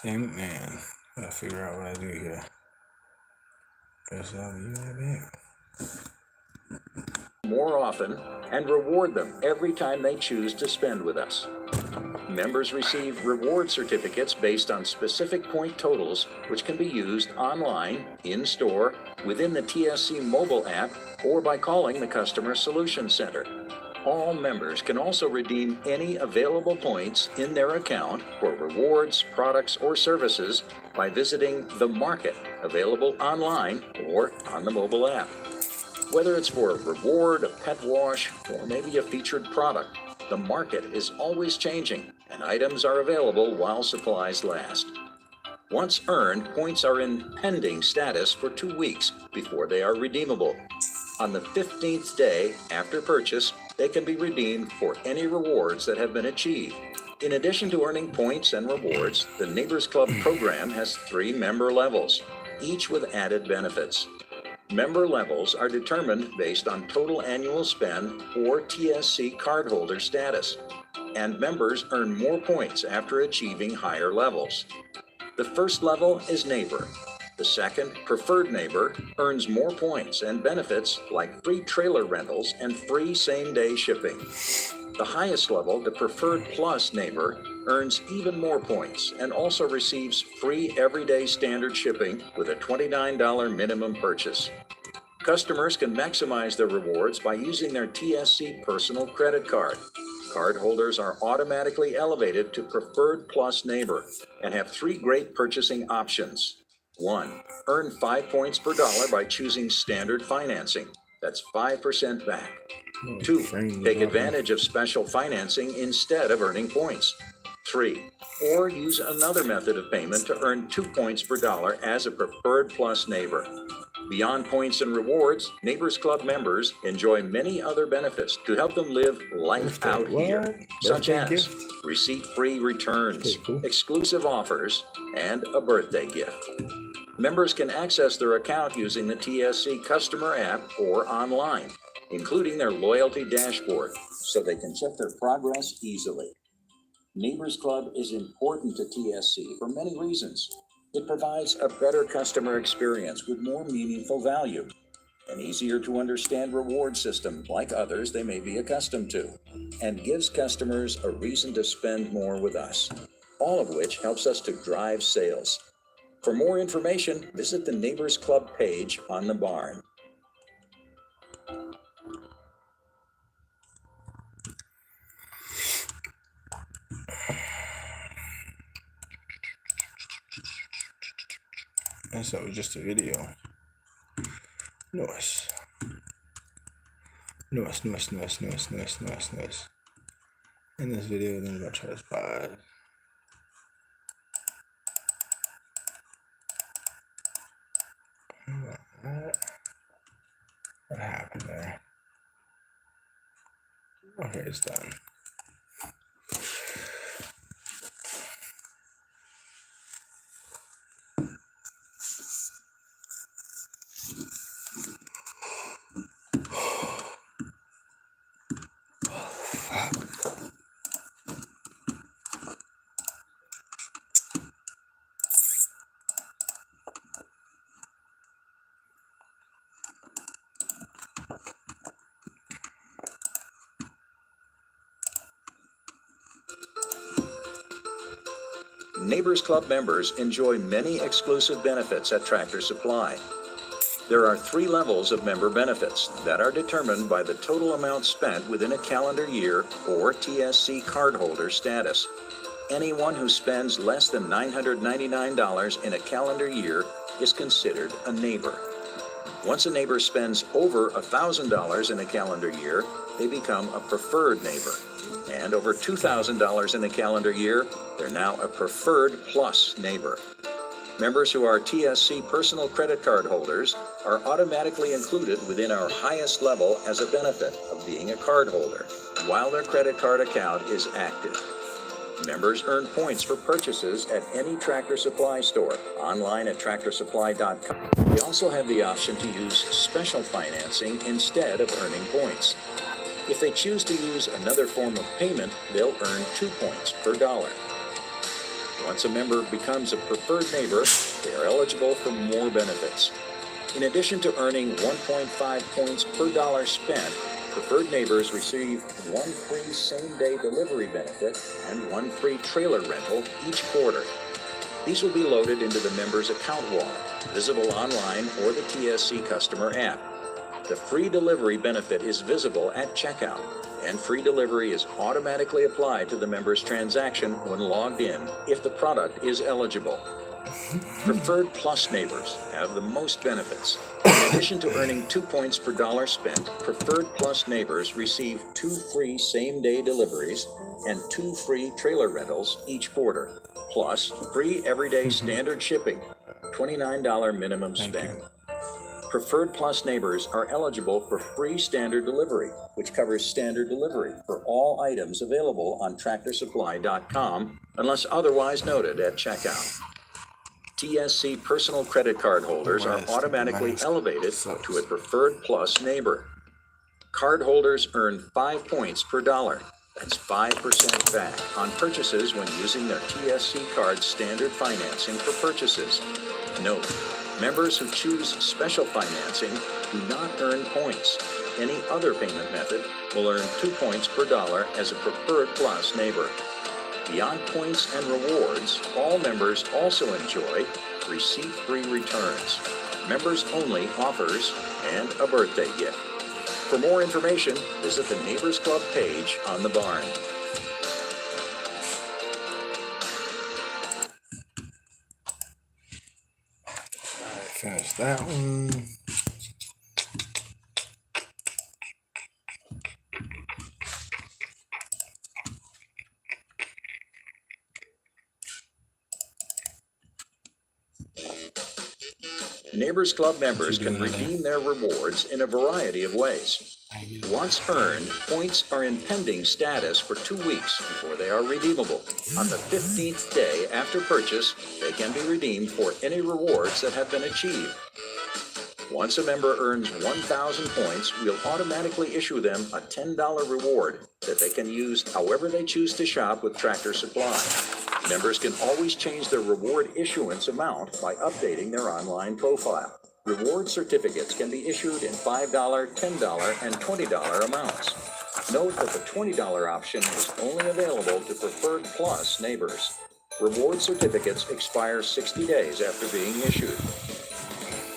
And man, gotta figure out what I do here. Guess I'll be right back. More often and reward them every time they choose to spend with us. Members receive reward certificates based on specific point totals, which can be used online, in-store, within the TSC mobile app, or by calling the Customer Solutions Center. All members can also redeem any available points in their account for rewards, products, or services by visiting the Market, available online or on the mobile app. Whether it's for a reward, a pet wash, or maybe a featured product, the Market is always changing, and items are available while supplies last. Once earned, points are in pending status for 2 weeks before they are redeemable. On the 15th day after purchase, they can be redeemed for any rewards that have been achieved. In addition to earning points and rewards, the Neighbors Club program has 3 member levels, each with added benefits. Member levels are determined based on total annual spend or TSC cardholder status, and members earn more points after achieving higher levels. The first level is Neighbor. The second, Preferred Neighbor, earns more points and benefits like free trailer rentals and free same-day shipping. The highest level, the Preferred Plus Neighbor, earns even more points and also receives free everyday standard shipping with a $29 minimum purchase. Customers can maximize their rewards by using their TSC personal credit card. Cardholders are automatically elevated to Preferred Plus Neighbor and have 3 great purchasing options. 1. Earn 5 points per dollar by choosing standard financing. That's 5% back. 2. Take advantage of special financing instead of earning points. 3. Or use another method of payment to earn 2 points per dollar as a Preferred Plus Neighbor. Beyond points and rewards, Neighbors Club members enjoy many other benefits to help them live life out here, such as receipt-free returns, exclusive offers, and a birthday gift. Members can access their account using the TSC customer app or online, including their loyalty dashboard, so they can check their progress easily. Neighbors Club is important to TSC for many reasons. It provides a better customer experience with more meaningful value, an easier to understand reward system like others they may be accustomed to, and gives customers a reason to spend more with us, all of which helps us to drive sales. For more information, visit the Neighbors Club page on the barn. And so it was just a video. Nice. In this video, then I'm gonna try this 5. What happened there? Okay, it's done. Neighbors Club members enjoy many exclusive benefits at Tractor Supply. There are 3 levels of member benefits that are determined by the total amount spent within a calendar year or TSC cardholder status. Anyone who spends less than $999 in a calendar year is considered a neighbor. Once a neighbor spends over $1,000 in a calendar year, they become a preferred neighbor. And over $2,000 in a calendar year, they're now a Preferred Plus neighbor. Members who are TSC personal credit card holders are automatically included within our highest level as a benefit of being a card holder, while their credit card account is active. Members earn points for purchases at any Tractor Supply store, online at tractorsupply.com. They also have the option to use special financing instead of earning points. If they choose to use another form of payment, they'll earn 2 points per dollar. Once a member becomes a preferred neighbor, they are eligible for more benefits. In addition to earning 1.5 points per dollar spent, preferred neighbors receive 1 free same-day delivery benefit and 1 free trailer rental each quarter. These will be loaded into the member's account wallet, visible online or the TSC customer app. The free delivery benefit is visible at checkout, and free delivery is automatically applied to the member's transaction when logged in if the product is eligible. Preferred Plus neighbors have the most benefits. In addition to earning 2 points per dollar spent, Preferred Plus neighbors receive 2 free same-day deliveries and 2 free trailer rentals each quarter, plus free everyday standard shipping, $29 minimum spend. Preferred Plus neighbors are eligible for free standard delivery, which covers standard delivery for all items available on TractorSupply.com unless otherwise noted at checkout. TSC personal credit card holders are automatically elevated to a Preferred Plus neighbor. Card holders earn 5 points per dollar. That's 5% back on purchases when using their TSC card standard financing for purchases. Note, members who choose special financing do not earn points. Any other payment method will earn 2 points per dollar as a Preferred Plus neighbor. Beyond points and rewards, all members also enjoy receipt-free returns, members-only offers, and a birthday gift. For more information, visit the Neighbors Club page on the barn. Finish that one. Neighbors Club members can redeem their rewards in a variety of ways. Once earned, points are in pending status for 2 weeks before they are redeemable. On the 15th day after purchase, they can be redeemed for any rewards that have been achieved. Once a member earns 1,000 points, we'll automatically issue them a $10 reward that they can use however they choose to shop with Tractor Supply. Members can always change their reward issuance amount by updating their online profile. Reward certificates can be issued in $5, $10, and $20 amounts. Note that the $20 option is only available to Preferred Plus neighbors. Reward certificates expire 60 days after being issued.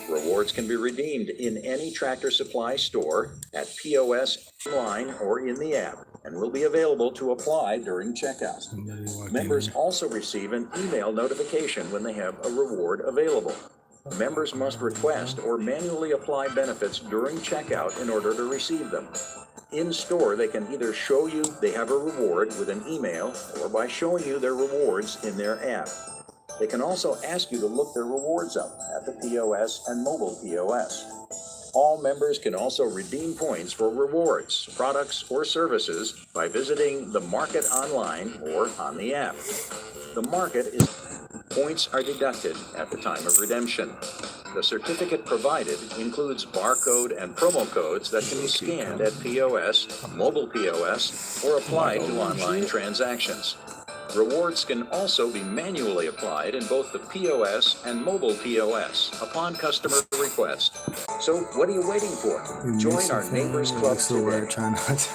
Rewards can be redeemed in any Tractor Supply store, at POS, online, or in the app, and will be available to apply during checkout. Members also receive an email notification when they have a reward available. Members must request or manually apply benefits during checkout in order to receive them. In store, they can either show you they have a reward with an email or by showing you their rewards in their app. They can also ask you to look their rewards up at the POS and mobile POS. All members can also redeem points for rewards, products, or services by visiting the market online or on the app. The market is points are deducted at the time of redemption. The certificate provided includes barcode and promo codes that can be scanned at POS, mobile POS, or applied to online transactions. Rewards can also be manually applied in both the POS and mobile POS upon customer request. So what are you waiting for? Join our Neighbors Club today. Try not to.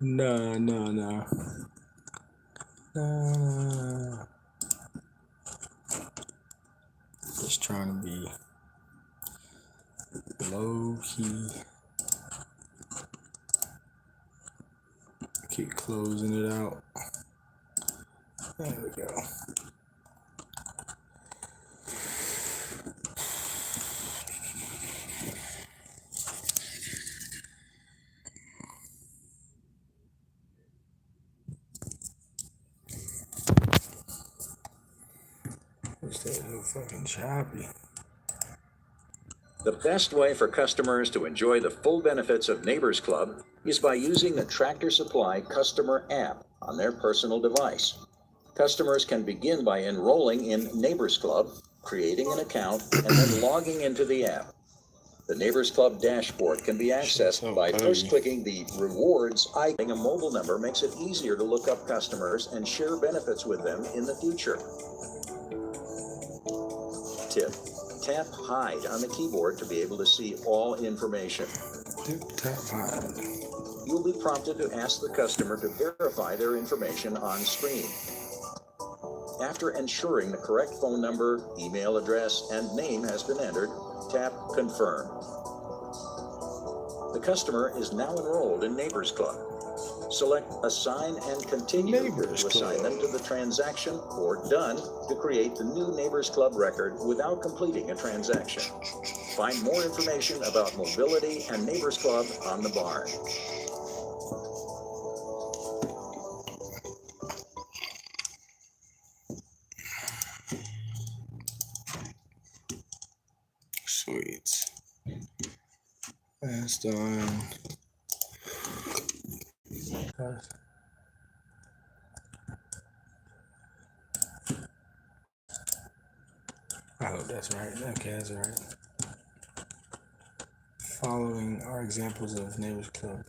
No. Just trying to be low key. Keep closing it out. There we go. It's that little fucking choppy. The best way for customers to enjoy the full benefits of Neighbors Club is by using the Tractor Supply customer app on their personal device. Customers can begin by enrolling in Neighbors Club, creating an account, and then logging into the app. The Neighbors Club dashboard can be accessed by first clicking the Rewards icon. A mobile number makes it easier to look up customers and share benefits with them in the future. Tip: tap Hide on the keyboard to be able to see all information. Tap hide. You'll be prompted to ask the customer to verify their information on screen. After ensuring the correct phone number, email address, and name has been entered, tap Confirm. The customer is now enrolled in Neighbors Club. Select Assign and Continue Neighbors to assign Club. them to the transaction, or Done to create the new Neighbors Club record without completing a transaction. Find more information about mobility and Neighbors Club on the barn. Sweet. That's done. I hope that's right. Okay, that's right. Following are examples of Neighbors Club.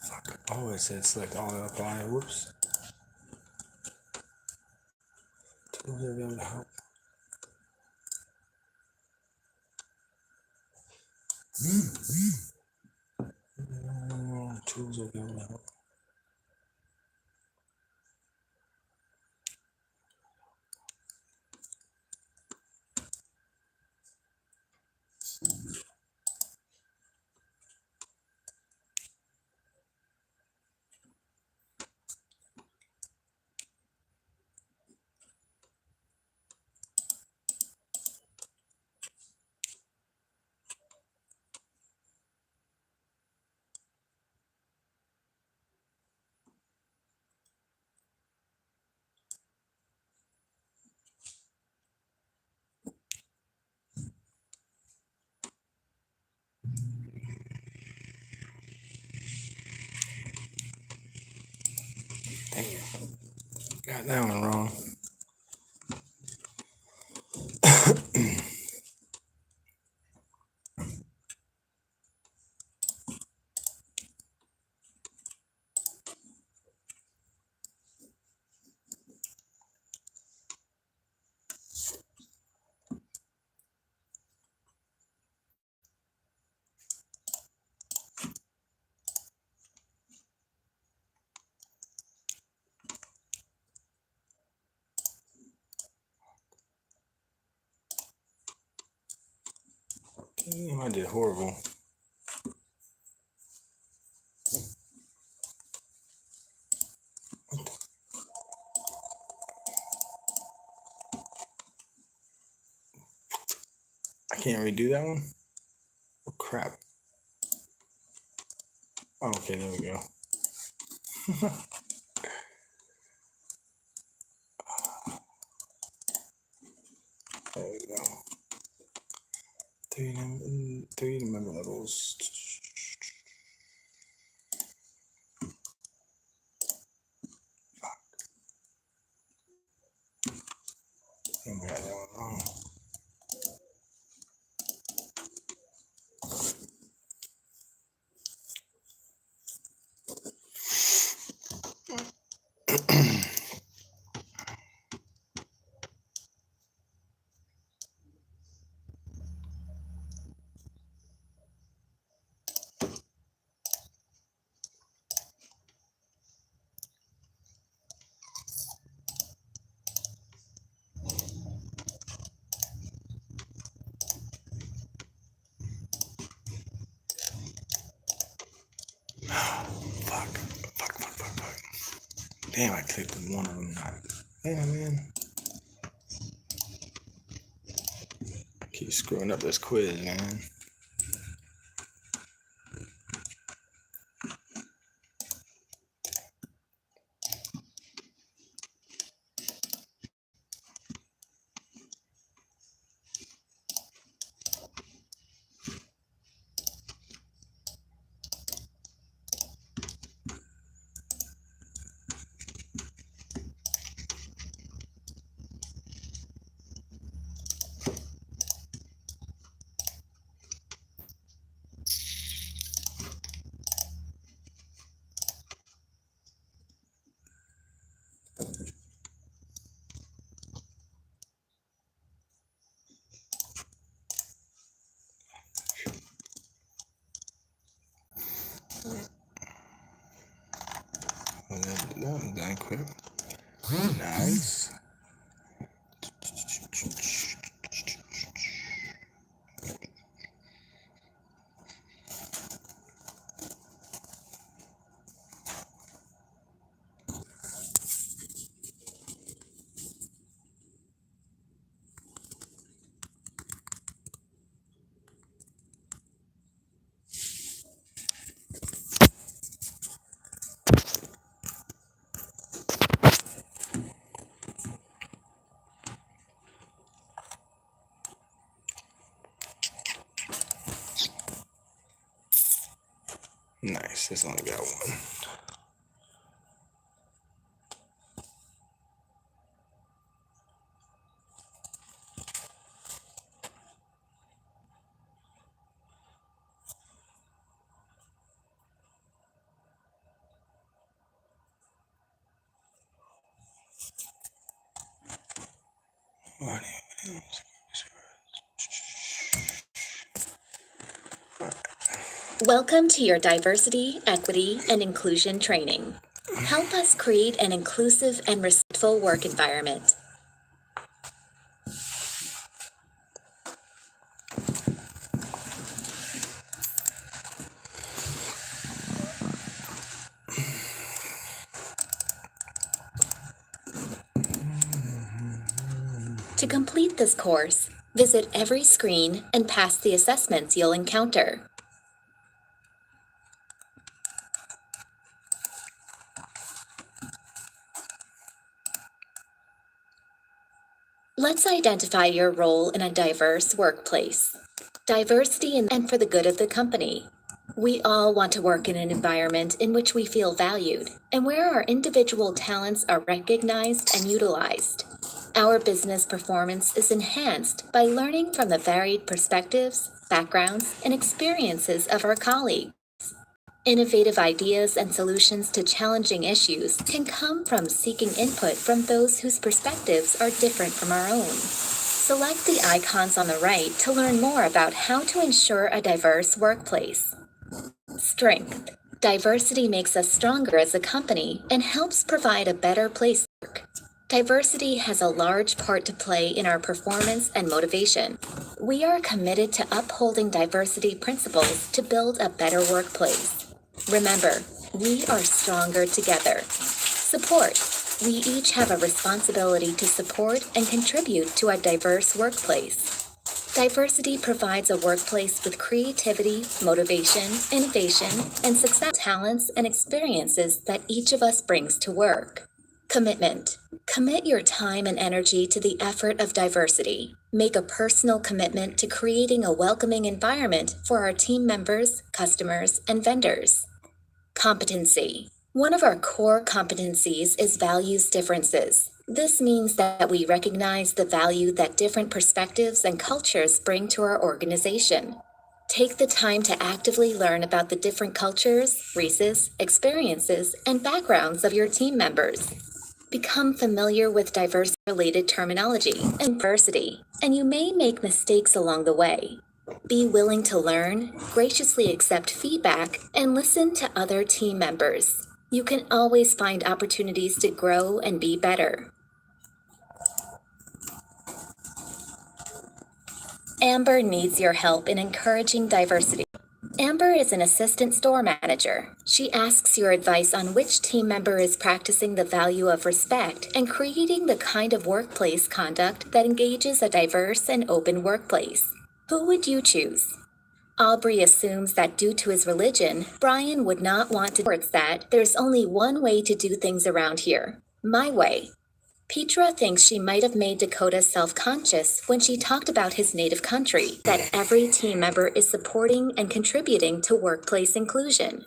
Fuck. Oh, it says select all and apply. Whoops. Tools are available to help. Tools are available to help. Damn. Got that one wrong. Damn, I did horrible. I can't redo that one? Oh, crap. Oh, okay, there we go. There we go. Three member levels. I got that one wrong. Fuck. Damn, I clicked on one of them. Damn, man. Keep screwing up this quiz, man. Well, that was done quick. Nice. Nice. It's only got one. Welcome to your diversity, equity, and inclusion training. Help us create an inclusive and respectful work environment. To complete this course, visit every screen and pass the assessments you'll encounter. Let's identify your role in a diverse workplace. Diversity and for the good of the company. We all want to work in an environment in which we feel valued and where our individual talents are recognized and utilized. Our business performance is enhanced by learning from the varied perspectives, backgrounds, and experiences of our colleagues. Innovative ideas and solutions to challenging issues can come from seeking input from those whose perspectives are different from our own. Select the icons on the right to learn more about how to ensure a diverse workplace. Strength. Diversity makes us stronger as a company and helps provide a better place to work. Diversity has a large part to play in our performance and motivation. We are committed to upholding diversity principles to build a better workplace. Remember, we are stronger together. Support. We each have a responsibility to support and contribute to a diverse workplace. Diversity provides a workplace with creativity, motivation, innovation, and success, talents, and experiences that each of us brings to work. Commitment. Commit your time and energy to the effort of diversity. Make a personal commitment to creating a welcoming environment for our team members, customers, and vendors. Competency. One of our core competencies is values differences. This means that we recognize the value that different perspectives and cultures bring to our organization. Take the time to actively learn about the different cultures, races, experiences, and backgrounds of your team members. Become familiar with diversity-related terminology and diversity, and you may make mistakes along the way. Be willing to learn, graciously accept feedback, and listen to other team members. You can always find opportunities to grow and be better. Amber needs your help in encouraging diversity. Amber is an assistant store manager. She asks your advice on which team member is practicing the value of respect and creating the kind of workplace conduct that engages a diverse and open workplace. Who would you choose? Aubrey assumes that due to his religion, Brian would not want to report that there's only one way to do things around here. My way. Petra thinks she might have made Dakota self-conscious when she talked about his native country, that every team member is supporting and contributing to workplace inclusion.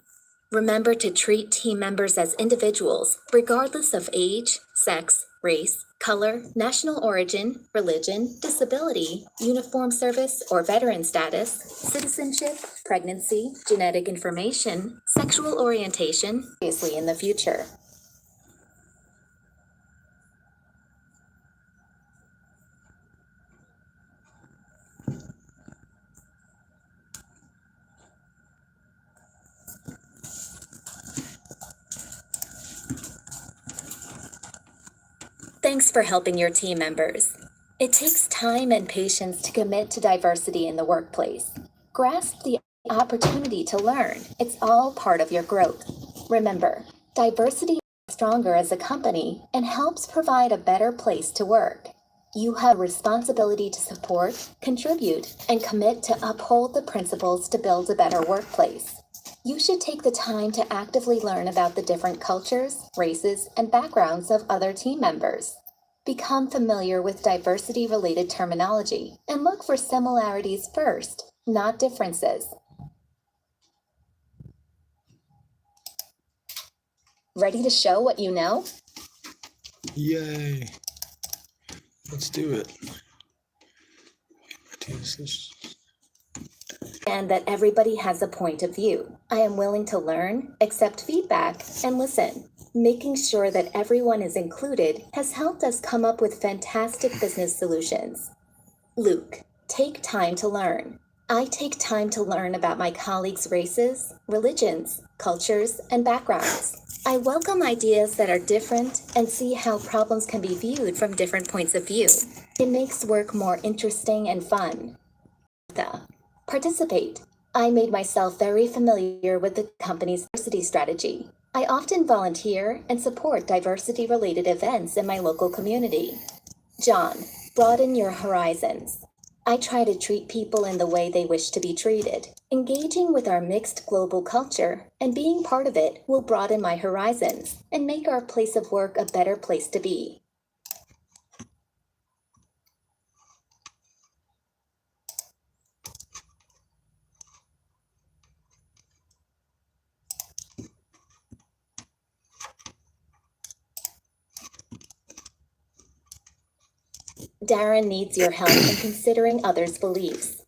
Remember to treat team members as individuals, regardless of age, sex, race, color, national origin, religion, disability, uniform service or veteran status, citizenship, pregnancy, genetic information, sexual orientation, obviously in the future. Thanks for helping your team members. It takes time and patience to commit to diversity in the workplace. Grasp the opportunity to learn. It's all part of your growth. Remember, diversity is stronger as a company and helps provide a better place to work. You have a responsibility to support, contribute, and commit to uphold the principles to build a better workplace. You should take the time to actively learn about the different cultures, races, and backgrounds of other team members. Become familiar with diversity-related terminology and look for similarities first, not differences. Ready to show what you know? Yay. Let's do it. And that everybody has a point of view. I am willing to learn, accept feedback, and listen. Making sure that everyone is included has helped us come up with fantastic business solutions. Luke, take time to learn. I take time to learn about my colleagues' races, religions, cultures, and backgrounds. I welcome ideas that are different and see how problems can be viewed from different points of view. It makes work more interesting and fun. Participate. I made myself very familiar with the company's diversity strategy. I often volunteer and support diversity-related events in my local community. John, broaden your horizons. I try to treat people in the way they wish to be treated. Engaging with our mixed global culture and being part of it will broaden my horizons and make our place of work a better place to be. Darren needs your help in considering others' beliefs.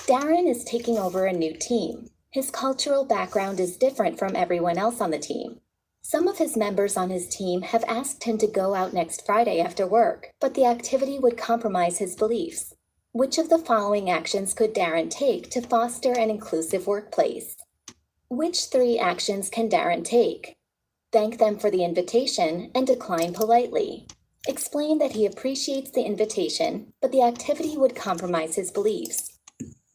Darren is taking over a new team. His cultural background is different from everyone else on the team. Some of his members on his team have asked him to go out next Friday after work, but the activity would compromise his beliefs. Which of the following actions could Darren take to foster an inclusive workplace? Which 3 actions can Darren take? Thank them for the invitation and decline politely. Explain that he appreciates the invitation, but the activity would compromise his beliefs.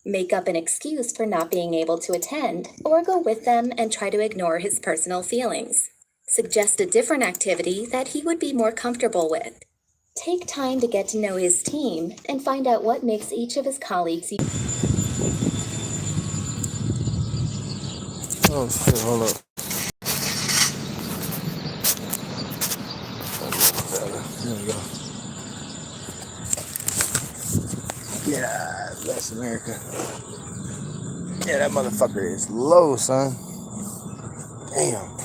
Make up an excuse for not being able to attend, or go with them and try to ignore his personal feelings. Suggest a different activity that he would be more comfortable with. Take time to get to know his team and find out what makes each of his colleagues unique. Oh shit, hold up. There we go. Yeah, bless America. Yeah, that motherfucker is low, son. Damn.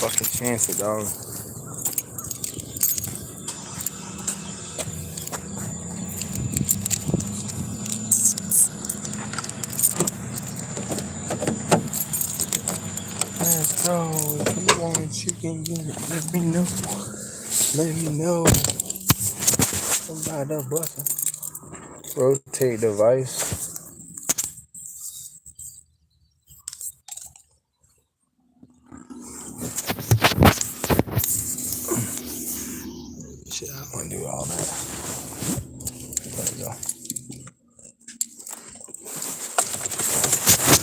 Fucking chance it, dog. Let's go. If you want chicken, let me know. Let me know. Somebody done busting. Rotate device. Shit, I don't want to do all that.